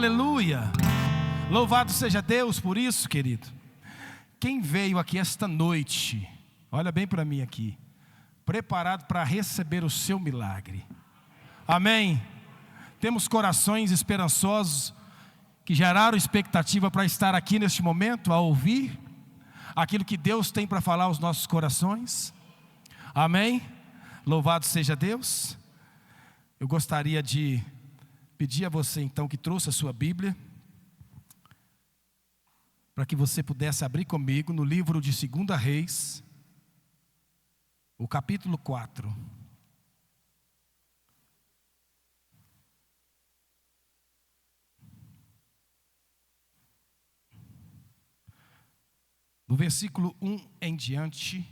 Aleluia! Louvado seja Deus por isso, querido. Quem veio aqui esta noite, olha bem para mim aqui, preparado para receber o seu milagre. Amém? Temos corações esperançosos que geraram expectativa para estar aqui neste momento, a ouvir aquilo que Deus tem para falar aos nossos corações. Amém? Louvado seja Deus. Eu gostaria de pedir a você então que trouxe a sua Bíblia, para que você pudesse abrir comigo no livro de 2 Reis, o capítulo 4. Do versículo 1 em diante.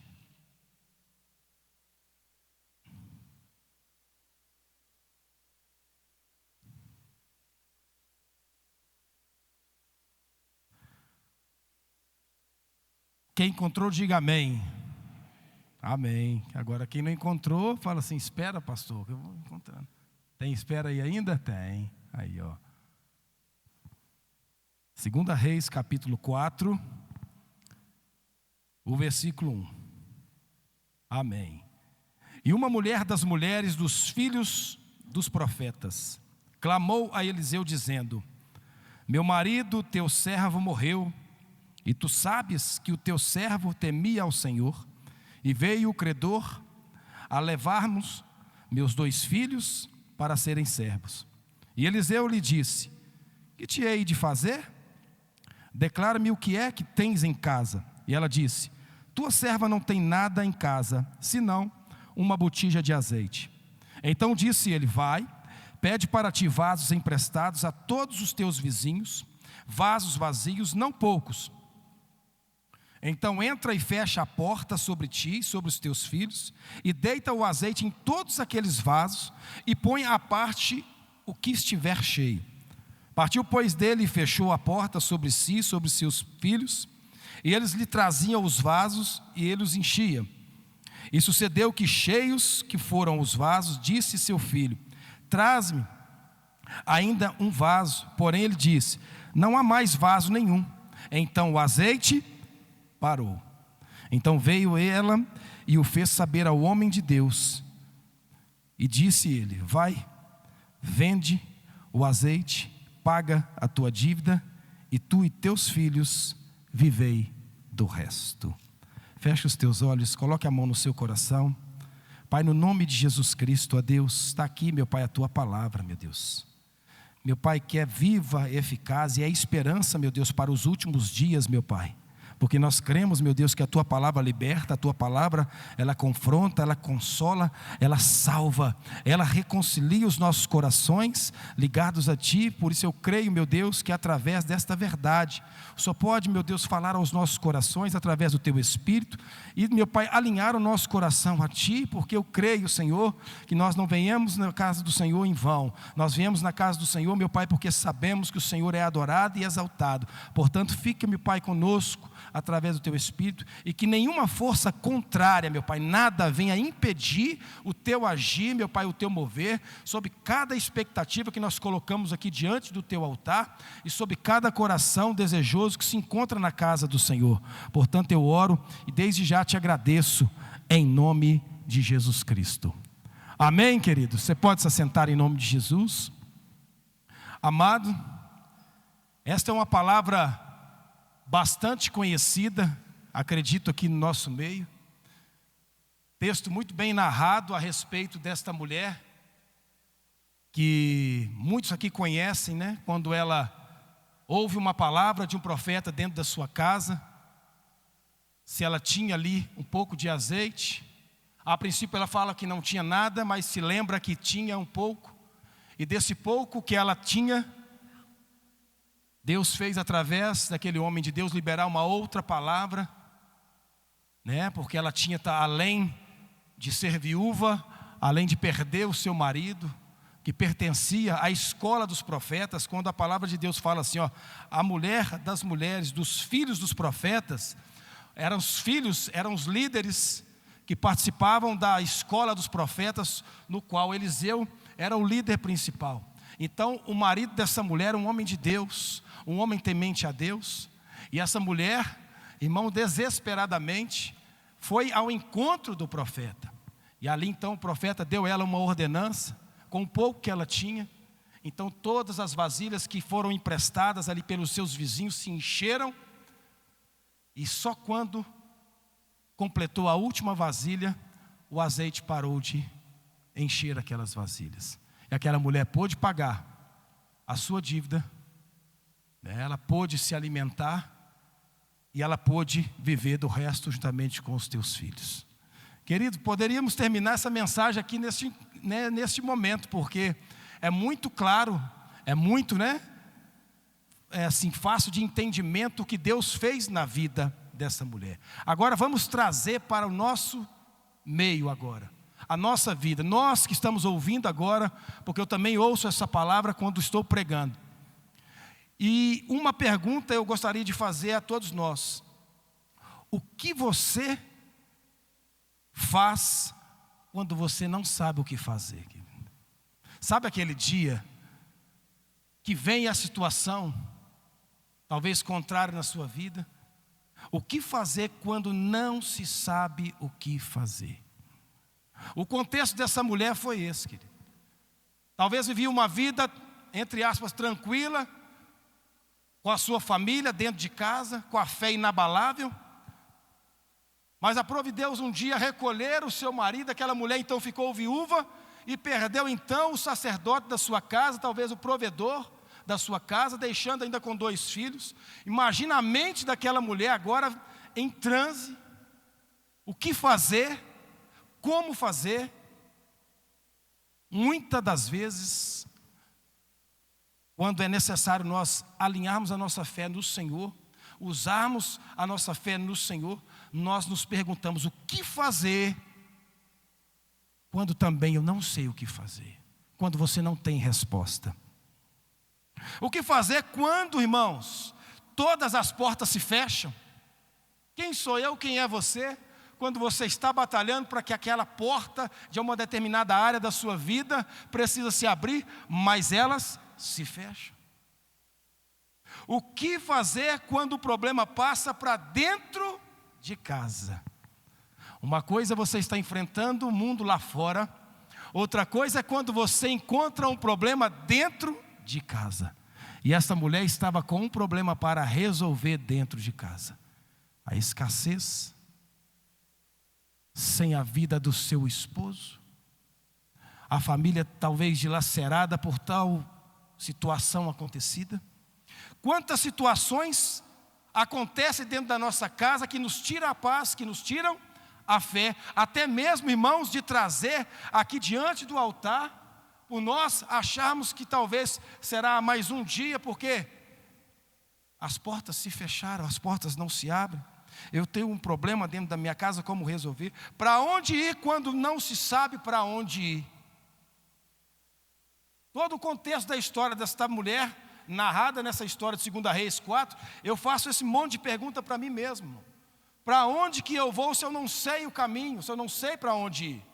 Quem encontrou, diga amém. Amém. Agora quem não encontrou, fala assim: espera, pastor, que eu vou encontrando. Tem espera aí ainda? Tem. Aí, ó. 2 Reis, capítulo 4, o versículo 1. Amém. E uma mulher das mulheres dos filhos dos profetas clamou a Eliseu dizendo: meu marido, teu servo, morreu, e tu sabes que o teu servo temia ao Senhor, e veio o credor a levar-nos meus 2 filhos para serem servos. E Eliseu lhe disse: que te hei de fazer? Declara-me o que é que tens em casa. E ela disse: tua serva não tem nada em casa, senão uma botija de azeite. Então disse ele: vai, pede para ti vasos emprestados a todos os teus vizinhos, vasos vazios, não poucos. Então entra e fecha a porta sobre ti e sobre os teus filhos, e deita o azeite em todos aqueles vasos, e põe à parte o que estiver cheio. Partiu, pois, dele e fechou a porta sobre si e sobre seus filhos, e eles lhe traziam os vasos, e ele os enchia. E sucedeu que, cheios que foram os vasos, disse seu filho: traz-me ainda um vaso. Porém ele disse: não há mais vaso nenhum. Então o azeite parou. Então veio ela e o fez saber ao homem de Deus. E disse ele: vai, vende o azeite, paga a tua dívida, e tu e teus filhos vivei do resto. Feche os teus olhos, coloque a mão no seu coração. Pai, no nome de Jesus Cristo, ó Deus, está aqui, meu Pai, a tua palavra, meu Deus. Meu Pai, que é viva, eficaz e é esperança, meu Deus, para os últimos dias, meu Pai. Porque nós cremos, meu Deus, que a tua palavra liberta, a tua palavra, ela confronta, ela consola, ela salva, ela reconcilia os nossos corações ligados a ti. Por isso eu creio, meu Deus, que através desta verdade, o Senhor pode, meu Deus, falar aos nossos corações através do teu Espírito, e, meu Pai, alinhar o nosso coração a ti, porque eu creio, Senhor, que nós não venhamos na casa do Senhor em vão. Nós viemos na casa do Senhor, meu Pai, porque sabemos que o Senhor é adorado e exaltado. Portanto, fica, meu Pai, conosco através do teu Espírito, e que nenhuma força contrária, meu Pai, nada venha impedir o teu agir, meu Pai, o teu mover, sobre cada expectativa que nós colocamos aqui diante do teu altar, e sobre cada coração desejoso que se encontra na casa do Senhor. Portanto eu oro e desde já te agradeço, em nome de Jesus Cristo. Amém, querido? Você pode se assentar em nome de Jesus. Amado, esta é uma palavra bastante conhecida, acredito, aqui no nosso meio. Texto muito bem narrado a respeito desta mulher, que muitos aqui conhecem, né? Quando ela ouve uma palavra de um profeta dentro da sua casa, se ela tinha ali um pouco de azeite. A princípio ela fala que não tinha nada, mas se lembra que tinha um pouco, e desse pouco que ela tinha, Deus fez através daquele homem de Deus liberar uma outra palavra, né? Porque ela tinha, além de ser viúva, além de perder o seu marido, que pertencia à escola dos profetas, quando a palavra de Deus fala assim, ó, a mulher das mulheres, dos filhos dos profetas, eram os filhos, eram os líderes que participavam da escola dos profetas, no qual Eliseu era o líder principal. Então o marido dessa mulher, um homem de Deus, um homem temente a Deus, e essa mulher, irmão, desesperadamente foi ao encontro do profeta. E ali então o profeta deu a ela uma ordenança, com o pouco que ela tinha. Então todas as vasilhas que foram emprestadas ali pelos seus vizinhos se encheram. E só quando completou a última vasilha, o azeite parou de encher aquelas vasilhas. E aquela mulher pôde pagar a sua dívida, ela pôde se alimentar, e ela pôde viver do resto juntamente com os teus filhos. Querido, poderíamos terminar essa mensagem aqui neste momento, porque é muito claro, é muito, é assim, fácil de entendimento o que Deus fez na vida dessa mulher. Agora vamos trazer para o nosso meio agora, a nossa vida, nós que estamos ouvindo agora, porque eu também ouço essa palavra quando estou pregando. E uma pergunta eu gostaria de fazer a todos nós: o que você faz quando você não sabe o que fazer? Sabe aquele dia que vem a situação, talvez contrária na sua vida? O que fazer quando não se sabe o que fazer? O contexto dessa mulher foi esse, querido. Talvez vivia uma vida, entre aspas, tranquila, com a sua família dentro de casa, com a fé inabalável. Mas aprove Deus um dia recolher o seu marido. Aquela mulher então ficou viúva e perdeu então o sacerdote da sua casa, talvez o provedor da sua casa, deixando ainda com 2 filhos. Imagina a mente daquela mulher agora em transe. O que fazer? Como fazer? Muitas das vezes, quando é necessário nós alinharmos a nossa fé no Senhor, usarmos a nossa fé no Senhor, nós nos perguntamos o que fazer, quando também eu não sei o que fazer, quando você não tem resposta. O que fazer quando, irmãos, todas as portas se fecham? Quem sou eu, quem é você? Quando você está batalhando para que aquela porta de uma determinada área da sua vida precisa se abrir, mas elas se fecham. O que fazer quando o problema passa para dentro de casa? Uma coisa é você está enfrentando o mundo lá fora, outra coisa é quando você encontra um problema dentro de casa. E essa mulher estava com um problema para resolver dentro de casa: a escassez, sem a vida do seu esposo, a família talvez dilacerada por tal situação acontecida. Quantas situações acontecem dentro da nossa casa que nos tiram a paz, que nos tiram a fé, até mesmo, irmãos, de trazer aqui diante do altar, por nós acharmos que talvez será mais um dia, porque as portas se fecharam, as portas não se abrem. Eu tenho um problema dentro da minha casa, como resolver? Para onde ir quando não se sabe para onde ir? Todo o contexto da história desta mulher, narrada nessa história de 2 Reis 4, eu faço esse monte de pergunta para mim mesmo. Para onde que eu vou se eu não sei o caminho, se eu não sei para onde ir?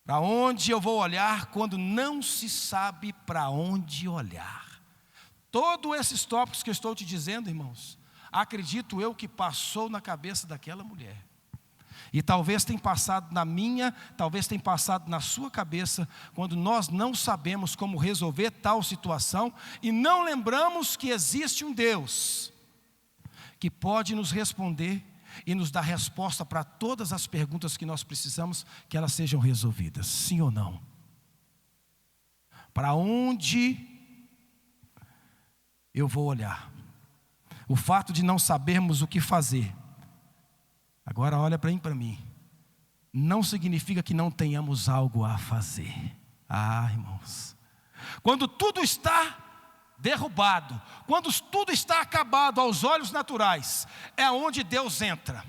Para onde eu vou olhar quando não se sabe para onde olhar? Todos esses tópicos que eu estou te dizendo, irmãos, acredito eu que passou na cabeça daquela mulher. E talvez tenha passado na minha, talvez tenha passado na sua cabeça, quando nós não sabemos como resolver tal situação e não lembramos que existe um Deus que pode nos responder e nos dar resposta para todas as perguntas que nós precisamos que elas sejam resolvidas, sim ou não? Para onde eu vou olhar? O fato de não sabermos o que fazer, agora olha para mim, não significa que não tenhamos algo a fazer. Irmãos, quando tudo está derrubado, quando tudo está acabado aos olhos naturais, é onde Deus entra.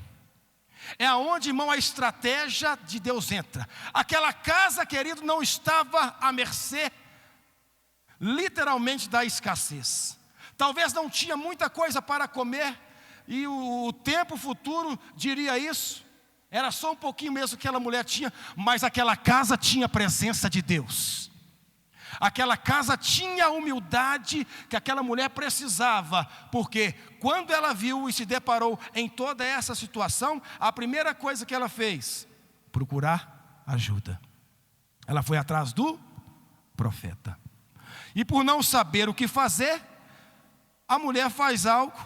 É onde, irmão, a estratégia de Deus entra. Aquela casa, querido, não estava à mercê, literalmente, da escassez. Talvez não tinha muita coisa para comer, e o tempo futuro diria isso. Era só um pouquinho mesmo que aquela mulher tinha, mas aquela casa tinha a presença de Deus. Aquela casa tinha a humildade que aquela mulher precisava, porque quando ela viu e se deparou em toda essa situação, a primeira coisa que ela fez, procurar ajuda. Ela foi atrás do profeta. E por não saber o que fazer, a mulher faz algo.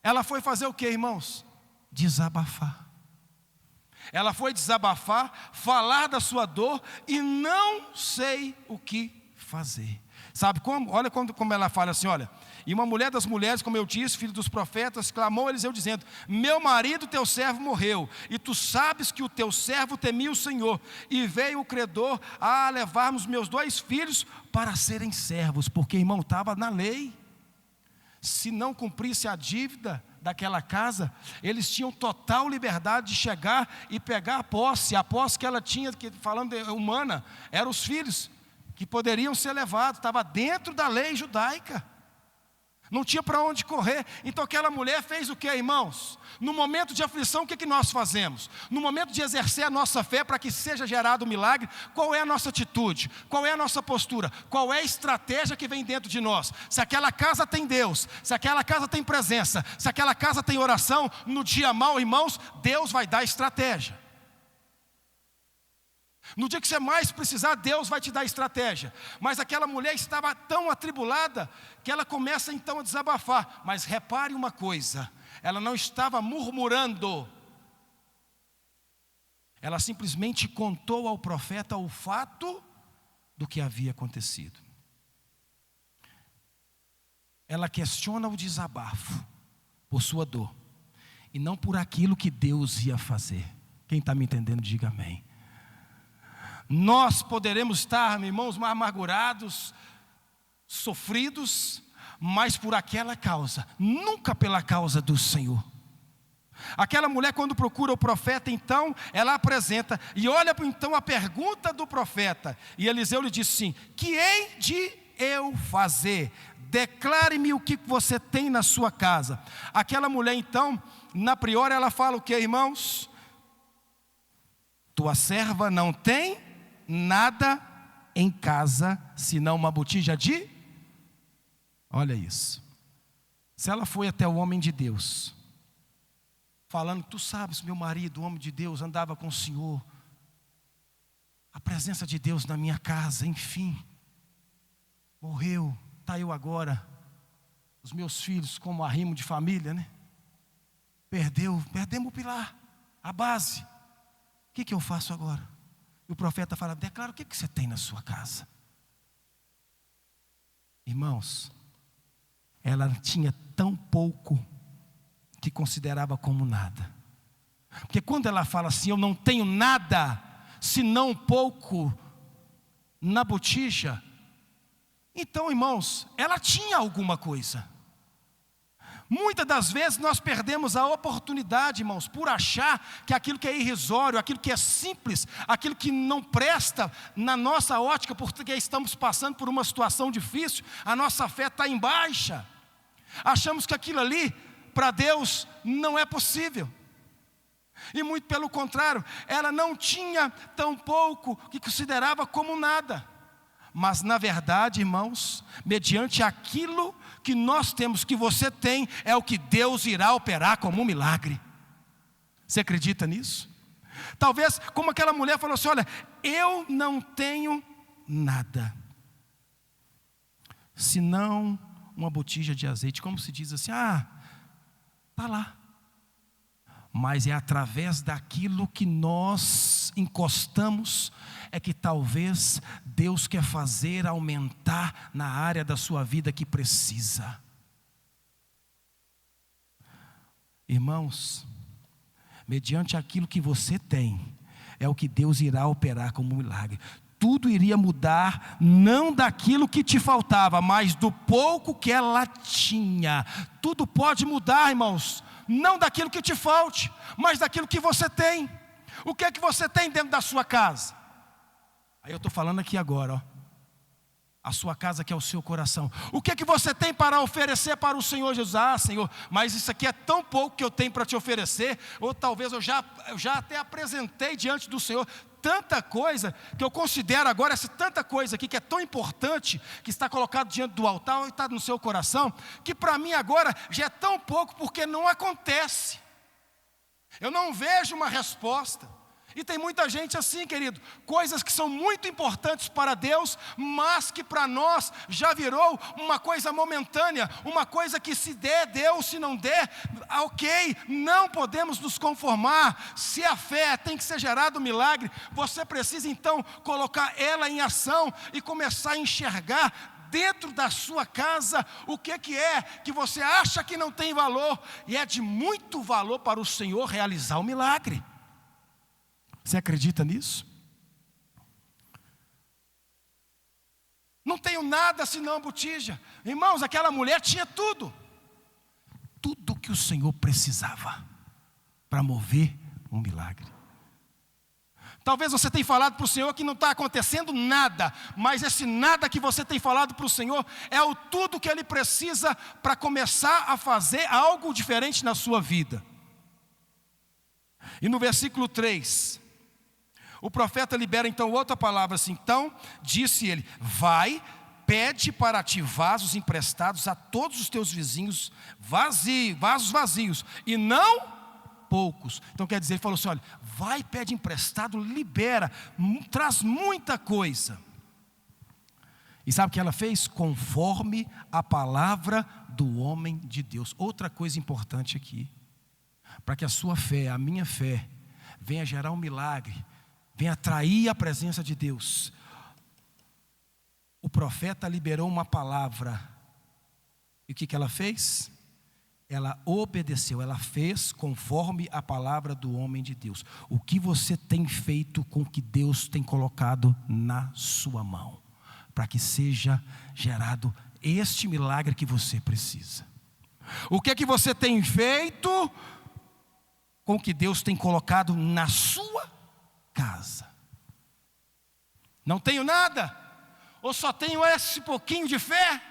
Ela foi fazer o que, irmãos? Desabafar. Ela foi desabafar, falar da sua dor e não sei o que fazer. Sabe como? Olha como ela fala assim, olha. E uma mulher das mulheres, como eu disse, filho dos profetas, clamou a Eliseu dizendo: meu marido, teu servo, morreu, e tu sabes que o teu servo temia o Senhor, e veio o credor a levar-nos meus 2 filhos para serem servos, porque, irmão, estava na lei. Se não cumprisse a dívida daquela casa, eles tinham total liberdade de chegar e pegar a posse que ela tinha, que, falando humana, eram os filhos que poderiam ser levados, estava dentro da lei judaica, não tinha para onde correr. Então aquela mulher fez o que, irmãos? No momento de aflição, o que nós fazemos? No momento de exercer a nossa fé para que seja gerado o milagre, qual é a nossa atitude? Qual é a nossa postura? Qual é a estratégia que vem dentro de nós? Se aquela casa tem Deus, se aquela casa tem presença, se aquela casa tem oração, no dia mau, irmãos, Deus vai dar estratégia. No dia que você mais precisar, Deus vai te dar estratégia. Mas aquela mulher estava tão atribulada que ela começa então a desabafar. Mas repare uma coisa, ela não estava murmurando. Ela simplesmente contou ao profeta o fato do que havia acontecido. Ela questiona o desabafo por sua dor e não por aquilo que Deus ia fazer. Quem está me entendendo, diga amém. Nós poderemos estar, irmãos, amargurados, sofridos, mas por aquela causa, nunca pela causa do Senhor. Aquela mulher, quando procura o profeta, então, ela apresenta, e olha então a pergunta do profeta, e Eliseu lhe disse assim: que hei de eu fazer? Declare-me o que você tem na sua casa. Aquela mulher então, na priori ela fala o que, irmãos? Tua serva não tem nada em casa, senão uma botija de... Olha isso. Se ela foi até o homem de Deus, falando: tu sabes, meu marido, o homem de Deus, andava com o Senhor, a presença de Deus na minha casa, enfim, morreu, está eu agora, os meus filhos como arrimo de família, né? Perdemos o pilar, a base, o que eu faço agora? E o profeta fala: declara o que você tem na sua casa. Irmãos, ela tinha tão pouco que considerava como nada. Porque quando ela fala assim: eu não tenho nada, senão pouco na botija, então, irmãos, ela tinha alguma coisa. Muitas das vezes nós perdemos a oportunidade, irmãos, por achar que aquilo que é irrisório, aquilo que é simples, aquilo que não presta na nossa ótica, porque estamos passando por uma situação difícil, a nossa fé está em baixa. Achamos que aquilo ali, para Deus, não é possível. E muito pelo contrário, ela não tinha tão pouco que considerava como nada. Mas na verdade, irmãos, mediante aquilo que nós temos, que você tem, é o que Deus irá operar como um milagre. Você acredita nisso? Talvez, como aquela mulher falou assim: olha, eu não tenho nada, senão uma botija de azeite. Como se diz assim: está lá. Mas é através daquilo que nós encostamos, é que talvez Deus quer fazer aumentar na área da sua vida que precisa. Irmãos, mediante aquilo que você tem, é o que Deus irá operar como um milagre. Tudo iria mudar, não daquilo que te faltava, mas do pouco que ela tinha. Tudo pode mudar, irmãos, não daquilo que te falte, mas daquilo que você tem. O que é que você tem dentro da sua casa? Aí eu estou falando aqui agora, ó. A sua casa que é o seu coração. O que é que você tem para oferecer para o Senhor Jesus? Ah, Senhor, mas isso aqui é tão pouco que eu tenho para te oferecer. Ou talvez eu já até apresentei diante do Senhor tanta coisa, que eu considero agora essa tanta coisa aqui que é tão importante, que está colocado diante do altar, ou está no seu coração, que para mim agora já é tão pouco, porque não acontece. Eu não vejo uma resposta. E tem muita gente assim, querido, coisas que são muito importantes para Deus, mas que para nós já virou uma coisa momentânea, uma coisa que se der, Deus, se não der, ok, não podemos nos conformar. Se a fé tem que ser gerado um milagre, você precisa então colocar ela em ação e começar a enxergar dentro da sua casa o que é que você acha que não tem valor, e é de muito valor para o Senhor realizar o milagre. Você acredita nisso? Não tenho nada senão botija. Irmãos, aquela mulher tinha tudo. Tudo que o Senhor precisava para mover um milagre. Talvez você tenha falado para o Senhor que não está acontecendo nada, mas esse nada que você tem falado para o Senhor é o tudo que Ele precisa para começar a fazer algo diferente na sua vida. E no versículo 3... o profeta libera então outra palavra assim. Então disse ele: vai, pede para ti vasos emprestados a todos os teus vizinhos, vasos vazios, e não poucos. Então quer dizer, ele falou assim: olha, vai, pede emprestado, libera, traz muita coisa. E sabe o que ela fez? Conforme a palavra do homem de Deus. Outra coisa importante aqui, para que a sua fé, a minha fé, venha gerar um milagre, vem atrair a presença de Deus. O profeta liberou uma palavra. E o que ela fez? Ela obedeceu, ela fez conforme a palavra do homem de Deus. O que você tem feito com o que Deus tem colocado na sua mão, para que seja gerado este milagre que você precisa? O que é que você tem feito com o que Deus tem colocado na sua casa? Não tenho nada, ou só tenho esse pouquinho de fé?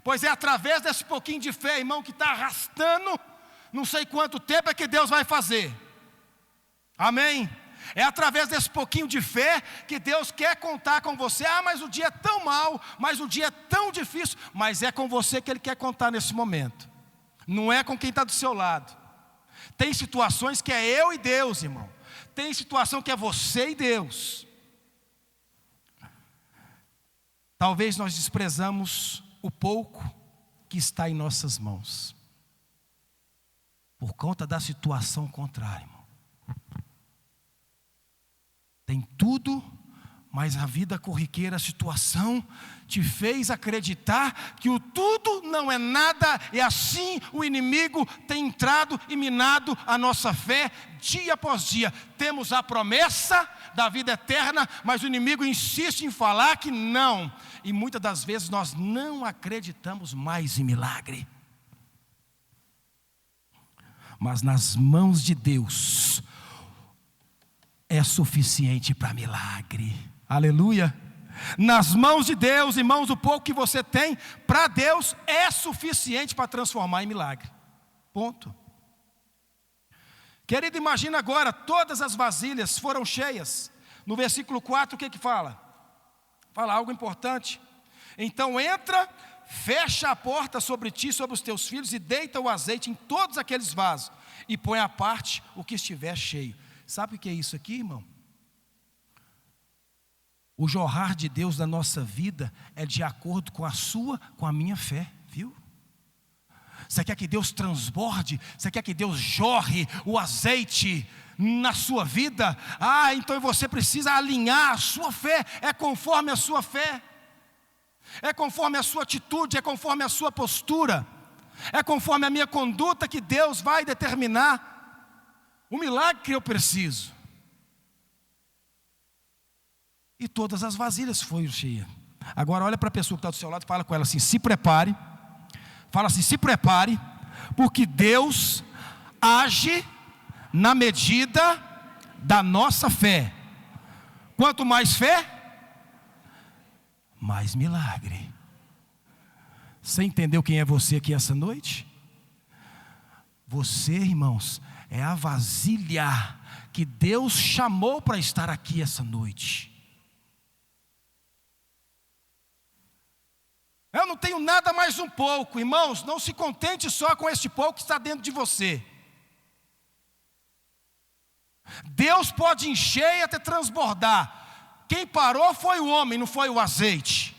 Pois é através desse pouquinho de fé, irmão, que está arrastando não sei quanto tempo, é que Deus vai fazer. Amém? É através desse pouquinho de fé que Deus quer contar com você. Ah, mas o dia é tão mau, mas o dia é tão difícil. Mas é com você que Ele quer contar nesse momento, não é com quem está do seu lado. Tem situações que é eu e Deus, irmão. Tem situação que é você e Deus. Talvez nós desprezamos o pouco que está em nossas mãos, por conta da situação contrária, irmão. Tem tudo, mas a vida corriqueira, a situação te fez acreditar que o tudo não é nada, e assim o inimigo tem entrado e minado a nossa fé dia após dia. Temos a promessa da vida eterna, mas o inimigo insiste em falar que não, e muitas das vezes nós não acreditamos mais em milagre. Mas nas mãos de Deus é suficiente para milagre. Aleluia. Nas mãos de Deus, irmãos, o pouco que você tem para Deus é suficiente para transformar em milagre. Ponto. Querido, imagina agora, todas as vasilhas foram cheias. No versículo 4, o que fala? Fala algo importante. Então entra, fecha a porta sobre ti, sobre os teus filhos, e deita o azeite em todos aqueles vasos, e põe à parte o que estiver cheio. Sabe o que é isso aqui, irmão? O jorrar de Deus na nossa vida é de acordo com a sua, com a minha fé, viu? Você quer que Deus transborde? Você quer que Deus jorre o azeite na sua vida? Ah, então você precisa alinhar a sua fé. É conforme a sua fé, é conforme a sua atitude, é conforme a sua postura, é conforme a minha conduta que Deus vai determinar o milagre que eu preciso. E todas as vasilhas foram cheias. Agora olha para a pessoa que está do seu lado e fala com ela assim: se prepare. Fala assim: se prepare, porque Deus age na medida da nossa fé. Quanto mais fé, mais milagre. Você entendeu quem é você aqui essa noite? Você, irmãos, é a vasilha que Deus chamou para estar aqui essa noite. Eu não tenho nada mais um pouco, irmãos, não se contente só com este pouco que está dentro de você. Deus pode encher e até transbordar. Quem parou foi o homem, não foi o azeite.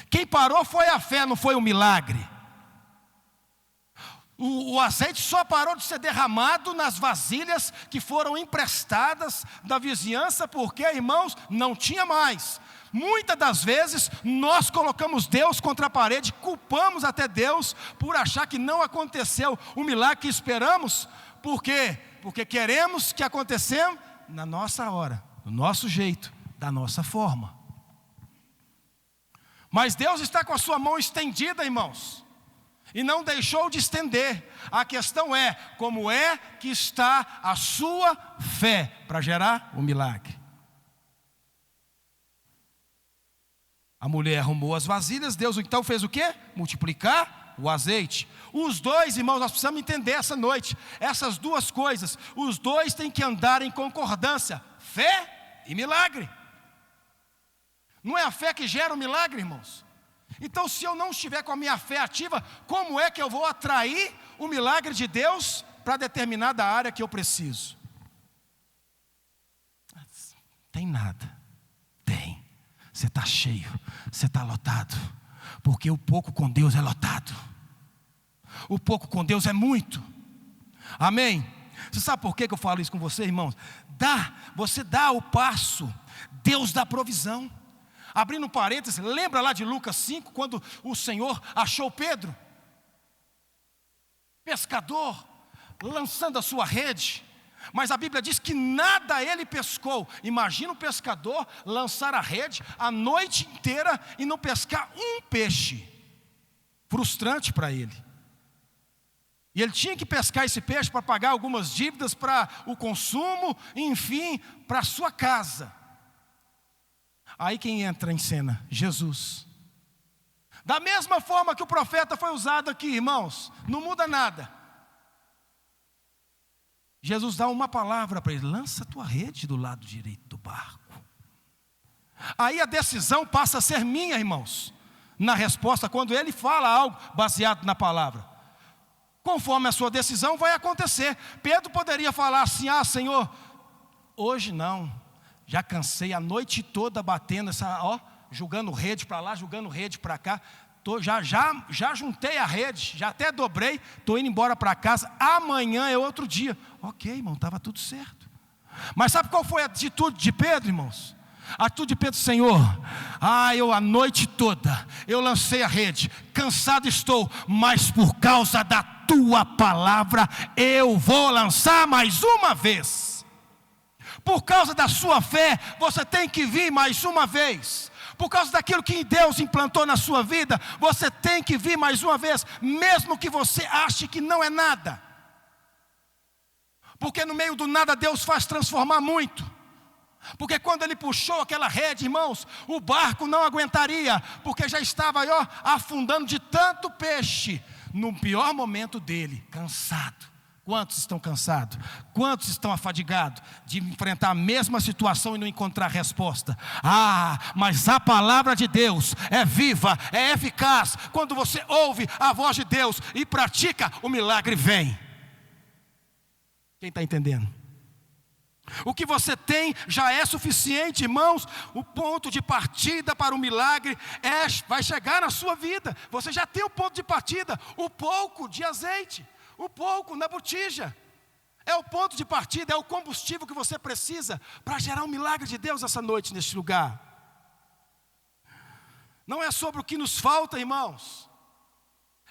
Quem parou foi a fé, não foi o milagre. O azeite só parou de ser derramado nas vasilhas que foram emprestadas da vizinhança, porque, irmãos, não tinha mais. Muitas das vezes nós colocamos Deus contra a parede, culpamos até Deus por achar que não aconteceu o milagre que esperamos. Por quê? Porque queremos que aconteça na nossa hora, do nosso jeito, da nossa forma. Mas Deus está com a sua mão estendida, irmãos, e não deixou de estender. A questão é, como é que está a sua fé para gerar o milagre? A mulher arrumou as vasilhas, Deus então fez o quê? Multiplicar o azeite. Os dois, irmãos, nós precisamos entender essa noite, essas duas coisas, os dois têm que andar em concordância, fé e milagre. Não é a fé que gera o milagre, irmãos? Então, se eu não estiver com a minha fé ativa, como é que eu vou atrair o milagre de Deus para determinada área que eu preciso? Tem nada. Tem. Você está cheio, você está lotado, porque o pouco com Deus é lotado. O pouco com Deus é muito. Amém? Você sabe por que eu falo isso com você, irmãos? Você dá o passo, Deus dá provisão. Abrindo um parênteses, lembra lá de Lucas 5, quando o Senhor achou Pedro, pescador, lançando a sua rede, mas a Bíblia diz que nada ele pescou. Imagina um pescador lançar a rede a noite inteira e não pescar um peixe. Frustrante para ele. E ele tinha que pescar esse peixe para pagar algumas dívidas para o consumo, enfim, para a sua casa. Aí quem entra em cena? Jesus. Da mesma forma que o profeta foi usado aqui, irmãos, não muda nada. Jesus dá uma palavra para ele: lança a tua rede do lado direito do barco. Aí a decisão passa a ser minha, irmãos, na resposta, quando ele fala algo baseado na palavra. Conforme a sua decisão vai acontecer. Pedro poderia falar assim: ah, Senhor, hoje não, já cansei a noite toda batendo jogando rede para lá, jogando rede para cá. Já juntei a rede, já até dobrei, estou indo embora para casa, amanhã é outro dia. Ok, irmão, estava tudo certo. Mas sabe qual foi a atitude de Pedro, irmãos? A atitude de Pedro: Senhor, eu a noite toda, eu lancei a rede, cansado estou, mas por causa da tua palavra, eu vou lançar mais uma vez. Por causa da sua fé, você tem que vir mais uma vez. Por causa daquilo que Deus implantou na sua vida, você tem que vir mais uma vez, mesmo que você ache que não é nada. Porque no meio do nada Deus faz transformar muito. Porque quando ele puxou aquela rede, irmãos, o barco não aguentaria, porque já estava afundando de tanto peixe, no pior momento dele, cansado. Quantos estão cansados? Quantos estão afadigados de enfrentar a mesma situação e não encontrar resposta? Mas a palavra de Deus é viva, é eficaz. Quando você ouve a voz de Deus e pratica, o milagre vem. Quem está entendendo? O que você tem já é suficiente, irmãos. O ponto de partida para o milagre vai chegar na sua vida. Você já tem o ponto de partida, o pouco de azeite. O pouco na botija é o ponto de partida, é o combustível que você precisa para gerar um milagre de Deus essa noite neste lugar. Não é sobre o que nos falta, irmãos.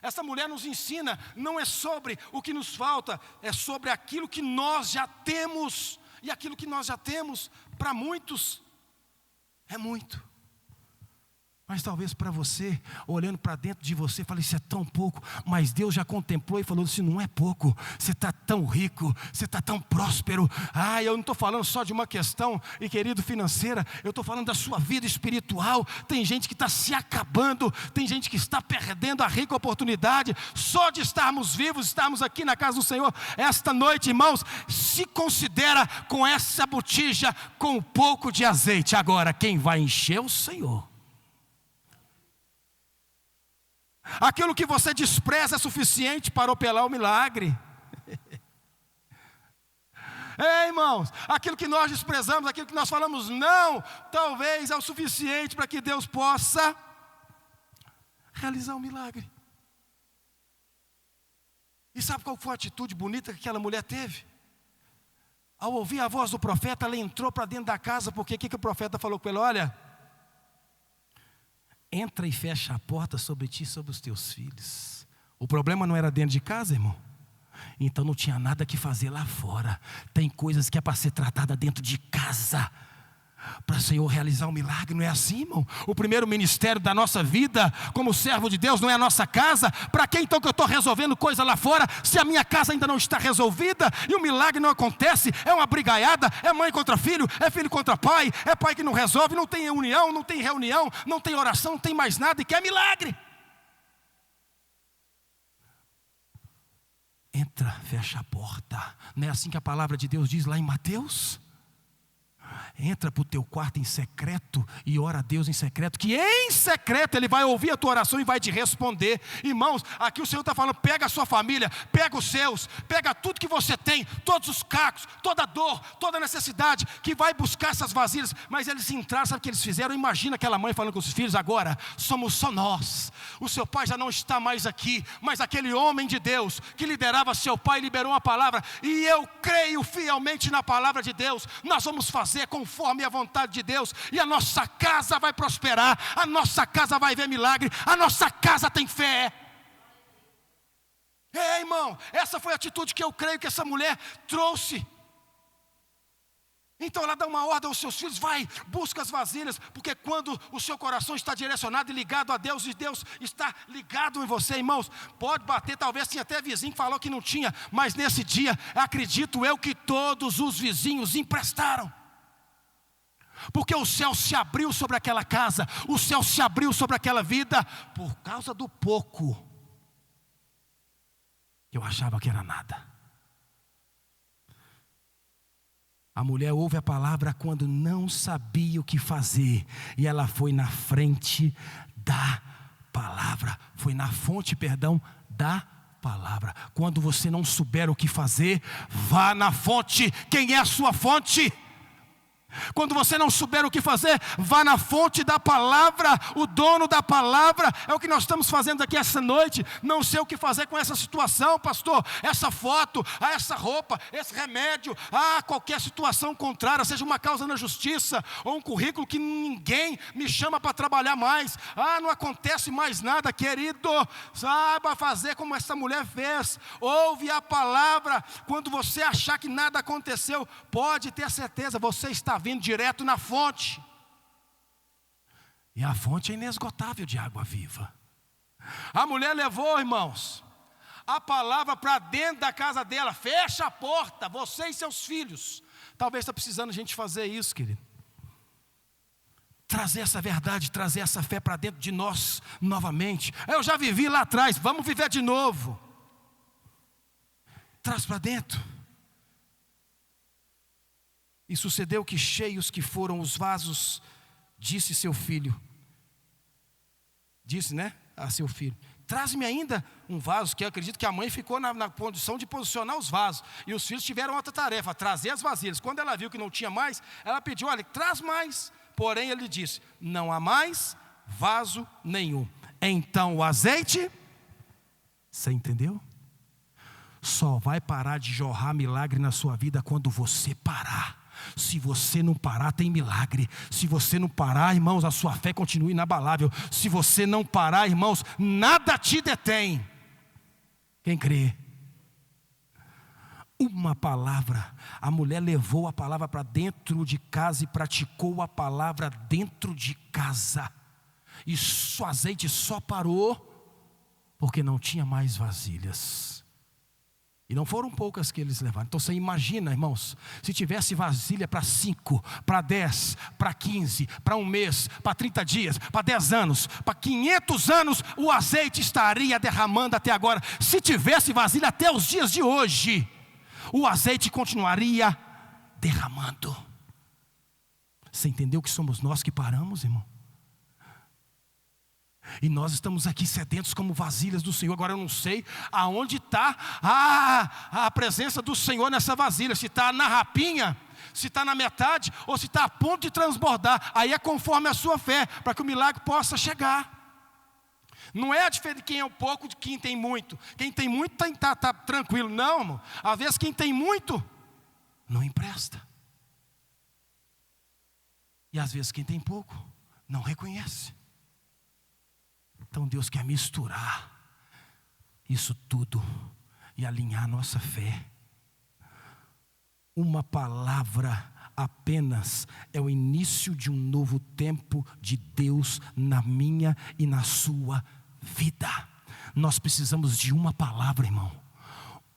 Essa mulher nos ensina, não é sobre o que nos falta, é sobre aquilo que nós já temos. E aquilo que nós já temos, para muitos, é muito. Mas talvez para você, olhando para dentro de você, fale, isso é tão pouco. Mas Deus já contemplou e falou, isso não é pouco. Você está tão rico, você está tão próspero. Eu não estou falando só de uma questão, e querido, financeira. Eu estou falando da sua vida espiritual. Tem gente que está se acabando. Tem gente que está perdendo a rica oportunidade. Só de estarmos vivos, estarmos aqui na casa do Senhor. Esta noite, irmãos, se considera com essa botija, com um pouco de azeite. Agora, quem vai encher é o Senhor. Aquilo que você despreza é suficiente para operar o milagre. Irmãos, aquilo que nós desprezamos, aquilo que nós falamos não, talvez é o suficiente para que Deus possa realizar um milagre. E sabe qual foi a atitude bonita que aquela mulher teve? Ao ouvir a voz do profeta, ela entrou para dentro da casa, porque o que o profeta falou com ela? Olha, entra e fecha a porta sobre ti e sobre os teus filhos. O problema não era dentro de casa, irmão? Então não tinha nada que fazer lá fora. Tem coisas que é para ser tratada dentro de casa, para o Senhor realizar um milagre. Não é assim, irmão? O primeiro ministério da nossa vida como servo de Deus não é a nossa casa. Para que então que eu estou resolvendo coisa lá fora, se a minha casa ainda não está resolvida e o milagre não acontece? É uma brigaiada, é mãe contra filho, é filho contra pai, é pai que não resolve, não tem união, não tem reunião, não tem oração, não tem mais nada e quer milagre. Entra, fecha a porta. Não é assim que a palavra de Deus diz lá em Mateus? Entra para o teu quarto em secreto e ora a Deus em secreto, que em secreto Ele vai ouvir a tua oração e vai te responder. Irmãos, aqui o Senhor está falando, pega a sua família, pega os seus, pega tudo que você tem, todos os cacos, toda a dor, toda a necessidade, que vai buscar essas vasilhas. Mas eles entraram, sabe o que eles fizeram? Imagina aquela mãe falando com os filhos, agora somos só nós, o seu pai já não está mais aqui, mas aquele homem de Deus que liderava seu pai liberou uma palavra, e eu creio fielmente na palavra de Deus. Nós vamos fazer conforme a vontade de Deus, e a nossa casa vai prosperar, a nossa casa vai ver milagre, a nossa casa tem fé. Irmão, essa foi a atitude que eu creio que essa mulher trouxe. Então ela dá uma ordem aos seus filhos, vai, busca as vasilhas, porque quando o seu coração está direcionado e ligado a Deus, e Deus está ligado em você, irmãos, pode bater, talvez tinha até vizinho que falou que não tinha, mas nesse dia, acredito eu que todos os vizinhos emprestaram. Porque o céu se abriu sobre aquela casa, o céu se abriu sobre aquela vida, por causa do pouco. Eu achava que era nada. A mulher ouve a palavra quando não sabia o que fazer, e ela foi na frente da palavra, foi na fonte, da palavra. Quando você não souber o que fazer, vá na fonte. Quem é a sua fonte? Quando você não souber o que fazer, vá na fonte da palavra. O dono da palavra é o que nós estamos fazendo aqui essa noite. Não sei o que fazer com essa situação, pastor, essa foto, essa roupa, esse remédio, qualquer situação contrária, seja uma causa na justiça, ou um currículo que ninguém me chama para trabalhar mais, não acontece mais nada. Querido, saiba fazer como essa mulher fez. Ouve a palavra. Quando você achar que nada aconteceu, pode ter certeza, você está vindo direto na fonte, e a fonte é inesgotável de água viva. A mulher levou, irmãos, a palavra para dentro da casa dela. Fecha a porta, você e seus filhos. Talvez está precisando a gente fazer isso, querido, trazer essa verdade, trazer essa fé para dentro de nós novamente. Eu já vivi lá atrás, vamos viver de novo. Traz para dentro. E sucedeu que, cheios que foram os vasos, disse seu filho, a seu filho, traz-me ainda um vaso. Que eu acredito que a mãe ficou na condição de posicionar os vasos, e os filhos tiveram outra tarefa, trazer as vasilhas. Quando ela viu que não tinha mais, ela pediu, olha, traz mais. Porém ele disse, não há mais vaso nenhum. Então o azeite, você entendeu? Só vai parar de jorrar milagre na sua vida quando você parar. Se você não parar, tem milagre. Se você não parar, irmãos, a sua fé continua inabalável. Se você não parar, irmãos, nada te detém. Quem crê? Uma palavra. A mulher levou a palavra para dentro de casa e praticou a palavra dentro de casa. E o azeite só parou porque não tinha mais vasilhas. E não foram poucas que eles levaram. Então você imagina, irmãos, se tivesse vasilha para 5, para 10, para 15, para um mês, para 30 dias, para 10 anos, para 500 anos, o azeite estaria derramando até agora. Se tivesse vasilha até os dias de hoje, o azeite continuaria derramando. Você entendeu que somos nós que paramos, irmão? E nós estamos aqui sedentos como vasilhas do Senhor. Agora eu não sei aonde está a presença do Senhor nessa vasilha. Se está na rapinha, se está na metade, ou se está a ponto de transbordar. Aí é conforme a sua fé, para que o milagre possa chegar. Não é a diferença de quem é um pouco de quem tem muito. Quem tem muito está tranquilo. Não, irmão. Às vezes quem tem muito não empresta. E às vezes quem tem pouco não reconhece. Então Deus quer misturar isso tudo e alinhar a nossa fé. Uma palavra apenas é o início de um novo tempo de Deus na minha e na sua vida. Nós precisamos de uma palavra, irmão.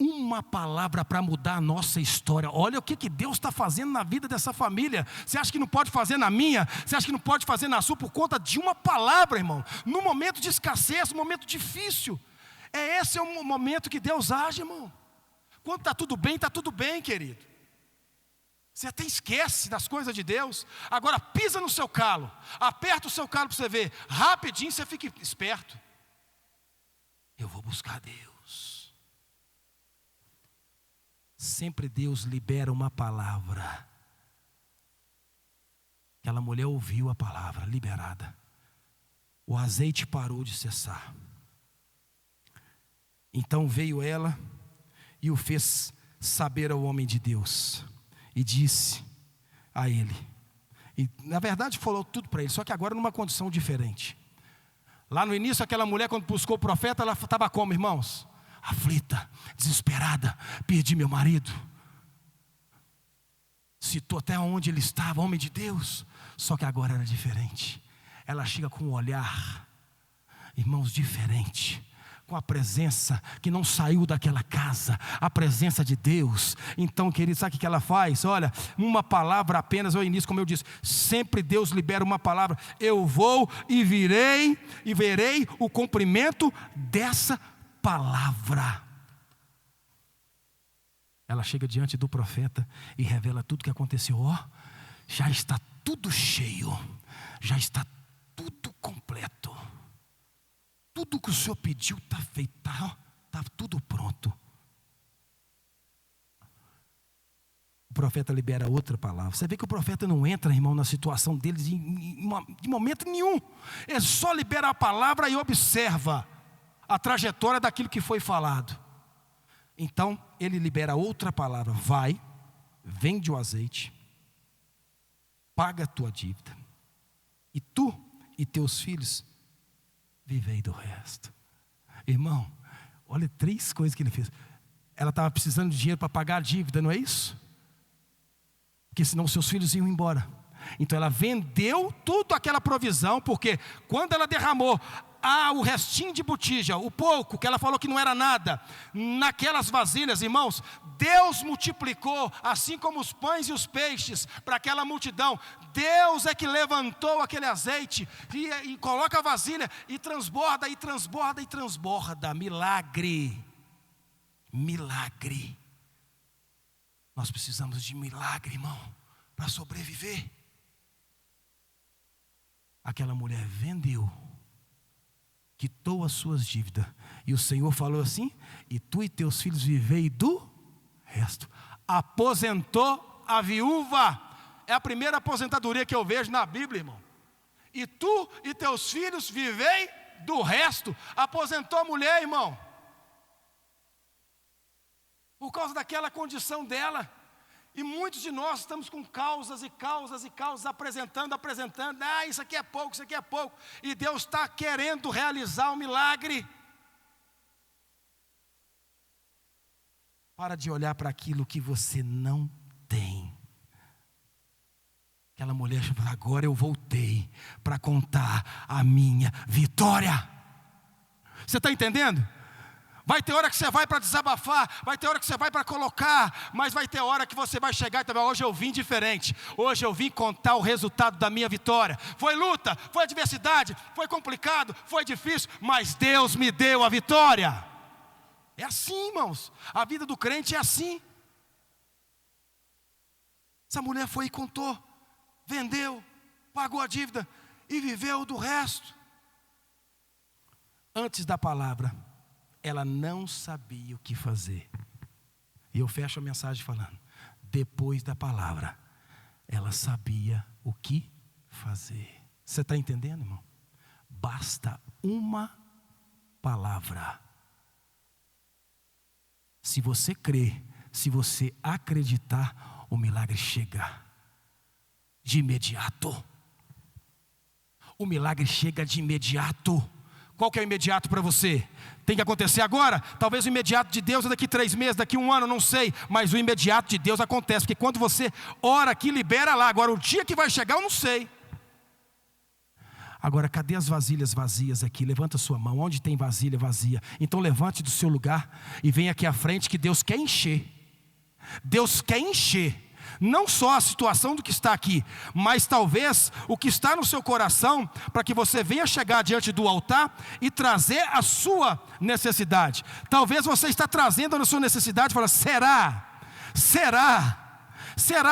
Uma palavra para mudar a nossa história. Olha o que Deus está fazendo na vida dessa família. Você acha que não pode fazer na minha? Você acha que não pode fazer na sua por conta de uma palavra, irmão? No momento de escassez, no momento difícil. Esse é o momento que Deus age, irmão. Quando está tudo bem, querido. Você até esquece das coisas de Deus. Agora pisa no seu calo. Aperta o seu calo para você ver. Rapidinho você fica esperto. Eu vou buscar Deus. Sempre Deus libera uma palavra. Aquela mulher ouviu a palavra liberada. O azeite parou de cessar. Então veio ela e o fez saber ao homem de Deus. E disse a ele. E na verdade falou tudo para ele, só que agora numa condição diferente. Lá no início aquela mulher quando buscou o profeta, ela estava como, irmãos? Aflita, desesperada, perdi meu marido. Citou até onde ele estava, homem de Deus. Só que agora era diferente. Ela chega com um olhar, irmãos, diferente. Com a presença que não saiu daquela casa, a presença de Deus. Então, querido, sabe o que ela faz? Olha, uma palavra apenas ao início, como eu disse, sempre Deus libera uma palavra. Eu vou e verei o cumprimento dessa palavra. Ela chega diante do profeta e revela tudo o que aconteceu. Já está tudo cheio, já está tudo completo. Tudo que o Senhor pediu está feito, está tudo pronto. O profeta libera outra palavra. Você vê que o profeta não entra, irmão, na situação deles de momento nenhum. Ele só libera a palavra e observa a trajetória daquilo que foi falado. Então ele libera outra palavra. Vai, vende o azeite, paga a tua dívida, e tu e teus filhos vivei do resto. Irmão, olha 3 coisas que ele fez. Ela estava precisando de dinheiro para pagar a dívida, não é isso? Porque senão seus filhos iam embora. Então ela vendeu tudo aquela provisão, porque quando ela derramou o restinho de botija, o pouco que ela falou que não era nada, naquelas vasilhas, irmãos, Deus multiplicou, assim como os pães e os peixes, para aquela multidão. Deus é que levantou aquele azeite e coloca a vasilha e transborda, e transborda, e transborda. Milagre, milagre. Nós precisamos de milagre, irmão, para sobreviver. Aquela mulher vendeu, quitou as suas dívidas, e o Senhor falou assim: e tu e teus filhos vivei do resto. Aposentou a viúva. É a primeira aposentadoria que eu vejo na Bíblia, irmão. E tu e teus filhos vivei do resto. Aposentou a mulher, irmão, por causa daquela condição dela. E muitos de nós estamos com causas e causas e causas, apresentando. Isso aqui é pouco, isso aqui é pouco. E Deus está querendo realizar um milagre. Para de olhar para aquilo que você não tem. Aquela mulher falou: agora eu voltei para contar a minha vitória. Você está entendendo? Vai ter hora que você vai para desabafar, vai ter hora que você vai para colocar, mas vai ter hora que você vai chegar e também: hoje eu vim diferente, hoje eu vim contar o resultado da minha vitória. Foi luta, foi adversidade, foi complicado, foi difícil, mas Deus me deu a vitória. É assim, irmãos, a vida do crente é assim. Essa mulher foi e contou, vendeu, pagou a dívida e viveu do resto. Antes da palavra, ela não sabia o que fazer. E eu fecho a mensagem falando: depois da palavra, ela sabia o que fazer. Você está entendendo, irmão? Basta uma palavra. Se você crer, se você acreditar, o milagre chega de imediato. O milagre chega de imediato. Qual que é o imediato para você? Tem que acontecer agora? Talvez o imediato de Deus é daqui 3 meses, daqui 1 ano, não sei. Mas o imediato de Deus acontece, porque quando você ora aqui, libera lá. Agora o dia que vai chegar eu não sei. Agora, cadê as vasilhas vazias aqui? Levanta a sua mão, onde tem vasilha vazia? Então levante do seu lugar e venha aqui à frente, que Deus quer encher. Deus quer encher. Não só a situação do que está aqui, mas talvez o que está no seu coração, para que você venha chegar diante do altar e trazer a sua necessidade. Talvez você está trazendo a sua necessidade e fala: será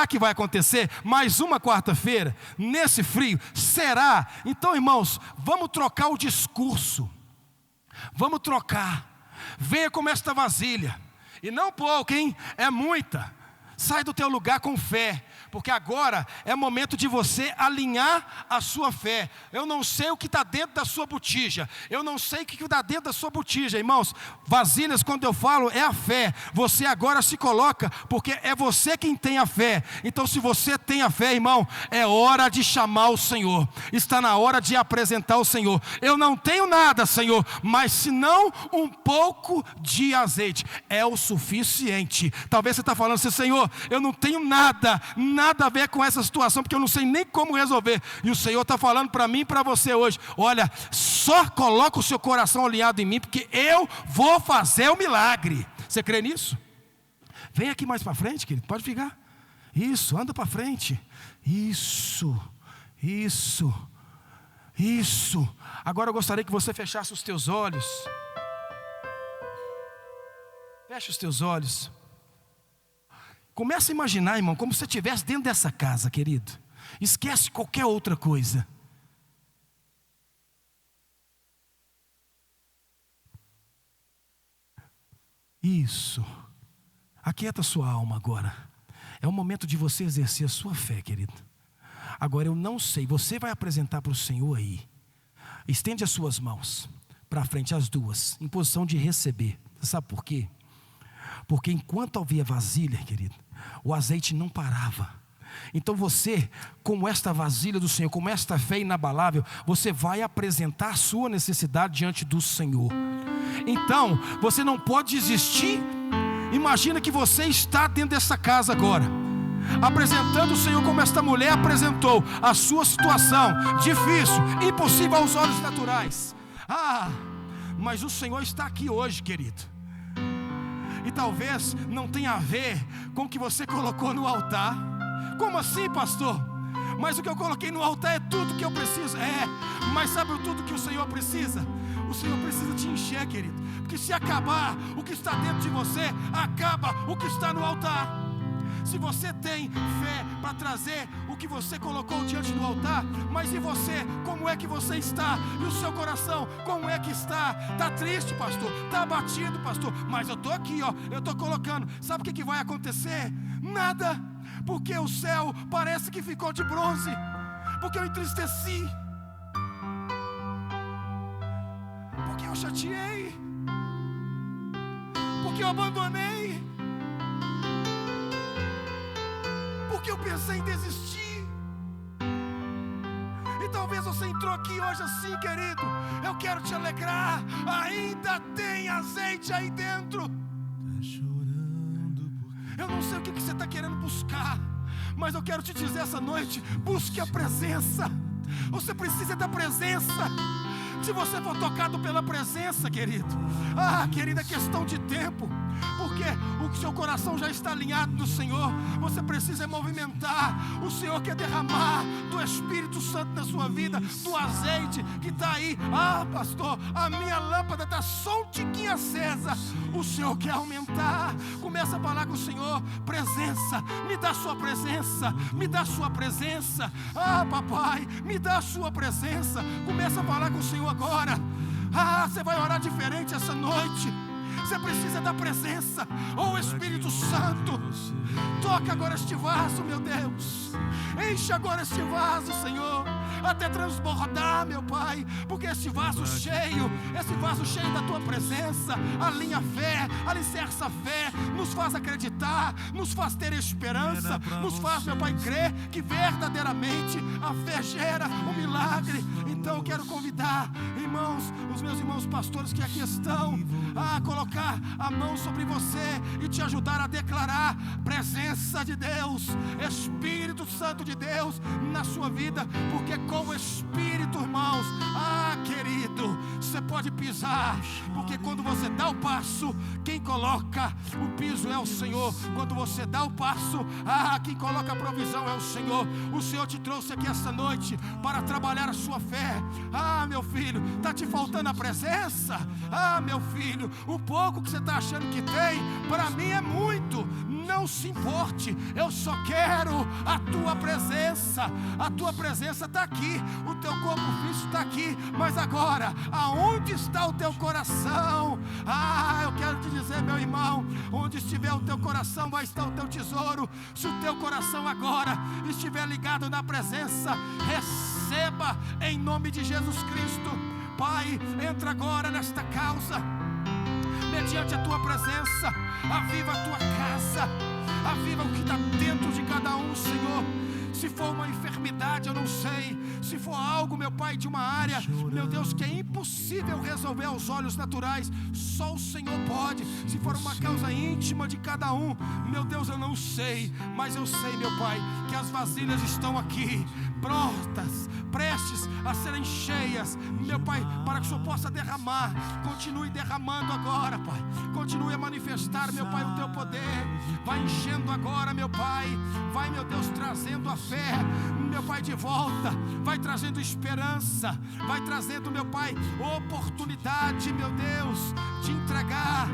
que vai acontecer mais uma quarta-feira, nesse frio? Será? Então, irmãos, vamos trocar o discurso. Vamos trocar. Venha com esta vasilha. E não pouco, hein? É muita. Sai do teu lugar com fé, porque agora é momento de você alinhar a sua fé. Eu não sei o que está dentro da sua botija. Eu não sei o que está dentro da sua botija, irmãos. Vasilhas, quando eu falo, é a fé. Você agora se coloca, porque é você quem tem a fé. Então, se você tem a fé, irmão, é hora de chamar o Senhor. Está na hora de apresentar o Senhor. Eu não tenho nada, Senhor, mas se não um pouco de azeite é o suficiente. Talvez você está falando assim: Senhor, eu não tenho nada a ver com essa situação, porque eu não sei nem como resolver. E o Senhor está falando para mim e para você hoje: olha, só coloca o seu coração alinhado em mim, porque eu vou fazer o milagre. Você crê nisso? Vem aqui mais para frente, querido, pode ficar. Isso, anda para frente. Isso. Agora eu gostaria que você fechasse os teus olhos. Feche os teus olhos. Começa a imaginar, irmão, como se você estivesse dentro dessa casa, querido. Esquece qualquer outra coisa. Isso. Aquieta sua alma agora. É o momento de você exercer a sua fé, querido. Agora eu não sei, você vai apresentar para o Senhor aí. Estende as suas mãos para frente, as duas, em posição de receber. Você sabe por quê? Porque enquanto havia vasilha, querido, o azeite não parava. Então você, como esta vasilha do Senhor, como esta fé inabalável, você vai apresentar a sua necessidade diante do Senhor. Então, você não pode desistir. Imagina que você está dentro dessa casa agora, apresentando o Senhor como esta mulher apresentou a sua situação, difícil, impossível aos olhos naturais. Mas o Senhor está aqui hoje, querido. E talvez não tenha a ver com o que você colocou no altar. Como assim, pastor? Mas o que eu coloquei no altar é tudo que eu preciso. Mas sabe tudo que o Senhor precisa? O Senhor precisa te encher, querido. Porque se acabar o que está dentro de você, acaba o que está no altar. Se você tem fé para trazer o que você colocou diante do altar, mas e você, como é que você está? E o seu coração, como é que está? Está triste, pastor? Está abatido, pastor? Mas eu estou aqui, eu estou colocando. Sabe o que vai acontecer? Nada, porque o céu parece que ficou de bronze, porque eu entristeci, porque eu chateei, porque eu abandonei, porque eu pensei em desistir. E talvez você entrou aqui hoje assim, querido. Eu quero te alegrar. Ainda tem azeite aí dentro. Eu não sei o que você está querendo buscar, Mas eu quero te dizer essa noite: busque a presença. Você precisa da presença. Se você for tocado pela presença, querido, querida, é questão de tempo, porque o seu coração já está alinhado no Senhor. Você precisa movimentar. O Senhor quer derramar do Espírito Santo na sua vida, do azeite que está aí. Pastor, a minha lâmpada está só um tiquinho acesa. O Senhor quer aumentar. Começa a falar com o Senhor: presença, me dá sua presença, me dá sua presença. Papai, me dá a sua presença. Começa a falar com o Senhor agora. Você vai orar diferente essa noite. Você precisa da presença. Espírito Santo, toca agora este vaso, meu Deus. Enche agora este vaso, Senhor, até transbordar, meu Pai. Porque esse vaso cheio da tua presença, alinha a fé, alicerça a fé, nos faz acreditar, nos faz ter esperança, nos faz, meu Pai, crer que verdadeiramente a fé gera um milagre. Então eu quero convidar, irmãos, os meus irmãos pastores que aqui estão, a colocar a mão sobre você e te ajudar a declarar presença de Deus, Espírito Santo de Deus na sua vida. Porque com o Espírito, irmãos, querido, você pode pisar. Porque quando você dá o passo, quem coloca o piso é o Senhor. Quando você dá o passo, quem coloca a provisão é o Senhor. O Senhor te trouxe aqui esta noite para trabalhar a sua fé. Meu filho, está te faltando a presença? Meu filho, o pouco que você está achando que tem, para mim é muito. Não se importe, eu só quero a tua presença. A tua presença está aqui, o teu corpo físico está aqui, mas agora, aonde está o teu coração? Eu quero te dizer, meu irmão, onde estiver o teu coração, vai estar o teu tesouro. Se o teu coração agora estiver ligado na presença, receba em nome de Jesus Cristo. Pai, entra agora nesta causa, mediante a tua presença, aviva a tua casa, aviva o que está dentro de cada um, Senhor. Se for uma enfermidade, eu não sei. Se for algo, meu Pai, de uma área, meu Deus, que é impossível resolver aos olhos naturais, só o Senhor pode. Se for uma causa íntima de cada um, meu Deus, eu não sei. Mas eu sei, meu Pai, que as vasilhas estão aqui, prontas, prestes a serem cheias, meu Pai, para que o Senhor possa derramar. Continue derramando agora, Pai. Continue a manifestar, meu Pai, o teu poder. Vai enchendo agora, meu Pai. Vai, meu Deus, trazendo a fé, meu Pai, de volta. Vai trazendo esperança. Vai trazendo, meu Pai, oportunidade, meu Deus, de entregar.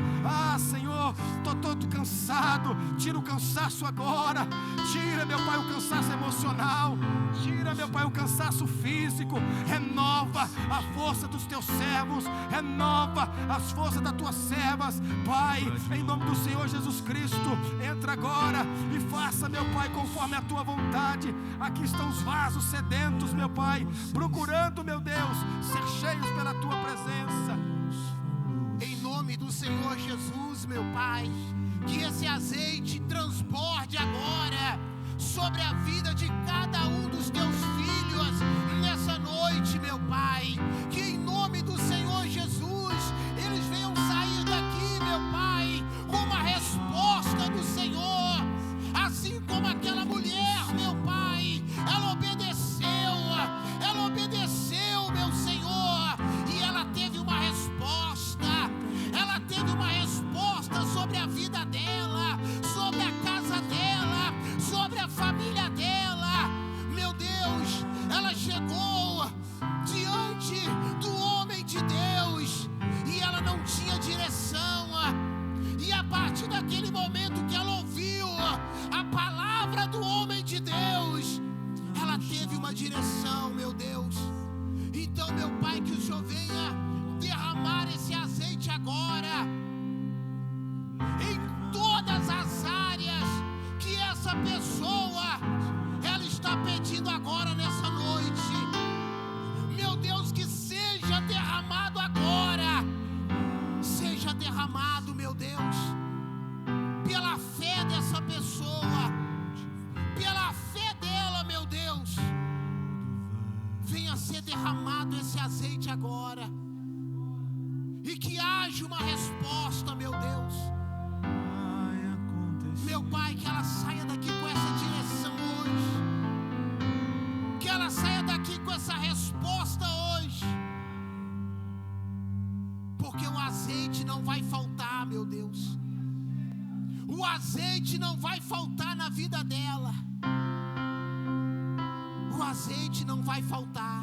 Senhor, estou todo cansado. Tira o cansaço agora. Tira, meu Pai, o cansaço emocional. Tira, meu Pai, o cansaço físico. Renova a força dos teus servos. Renova as forças das tuas servas. Pai, em nome do Senhor Jesus Cristo, entra agora e faça, meu Pai, conforme a tua vontade. Aqui estão os vasos sedentos, meu Pai, procurando, meu Deus, ser cheios pela tua presença. Em nome do Senhor Jesus, meu Pai, que esse azeite transborde agora sobre a vida de cada um dos teus filhos nessa noite, meu Pai. Que em nome do Senhor Jesus, eles venham sair daqui, meu Pai, com uma resposta do Senhor. Assim como aquela mulher, meu Pai, ela obedeceu, meu Senhor, e ela teve uma resposta. Ela teve uma resposta sobre a vida dela, sobre a casa dela, sobre a família dela. Meu Deus, ela chegou diante do homem de Deus e ela não tinha direção. E a partir daquele momento que ela ouviu a palavra do homem de Deus, ela teve uma direção, meu Deus. Então, meu Pai, que o Senhor venha derramar esse azeite agora em todas as áreas que essa pessoa ela está pedindo agora nessa noite. Meu Deus, que seja derramado agora. Seja derramado, meu Deus, pela fé dessa pessoa, pela fé dela, meu Deus. Venha ser derramado esse azeite agora. E que haja uma resposta, meu Deus. Meu Pai, que ela saia daqui com essa direção porque o azeite não vai faltar, meu Deus. O azeite não vai faltar na vida dela. O azeite não vai faltar.